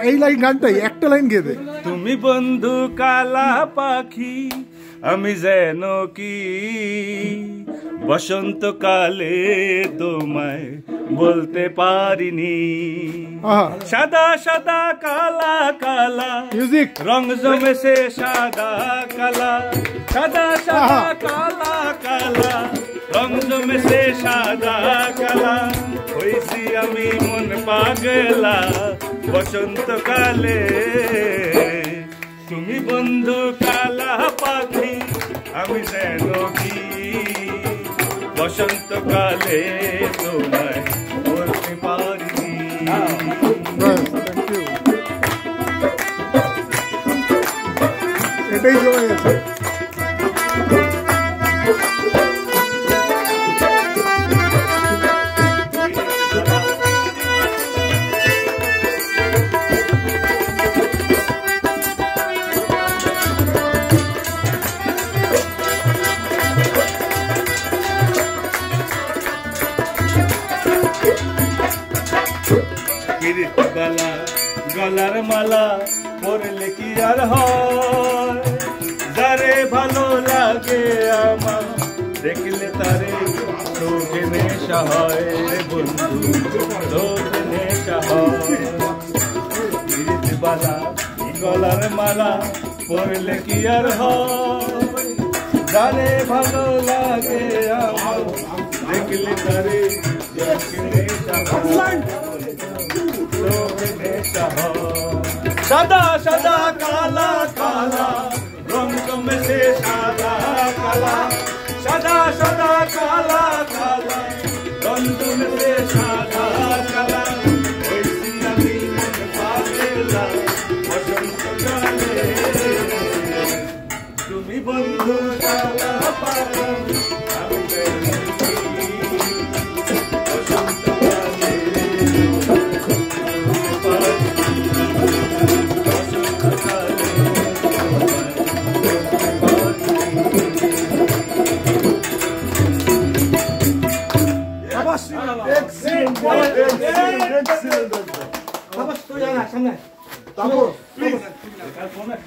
এই লাইন গানটাই একটা লাইন গেয়ে দে। তুমি বন্ধু কালা পাখি আমি যেন কি বসন্তকালে তোমায় বলতে পারিনি। সাদা সাদা কালা কালা মিউজিক রং জমেছে সাদা কালা, সাদা সাদা কালা কালা রং জমেছে সাদা কালা। হইছি আমি মন পাগলা বসন্তকালে। তুমি বন্ধু কালা পাখি আমি যেন কি বসন্তকালে তোমায় বলতে পারিনি। এটাই জমে গেছে। গলা গলার মালা পরলে কি আর হয়, যারে ভালো লাগে আমার দেখলে তারে চোখে নেশা হয় রে বন্ধু, চোখে নেশা হয়। বালা গলার মালা পরলে কি আর হয়, যারে ভালো লাগে আমার দেখলে তারে চোখে নেশা হয়। সাদা সাদা কালা কালা রং জমেছে সাদা কালা, সাদা সাদা কালা কালা রং জমেছে সাদা কালা। হইছি আমি মন পাগলা বসন্তকালে। তুমি বন্ধু কালা পাখি আমি Excellent.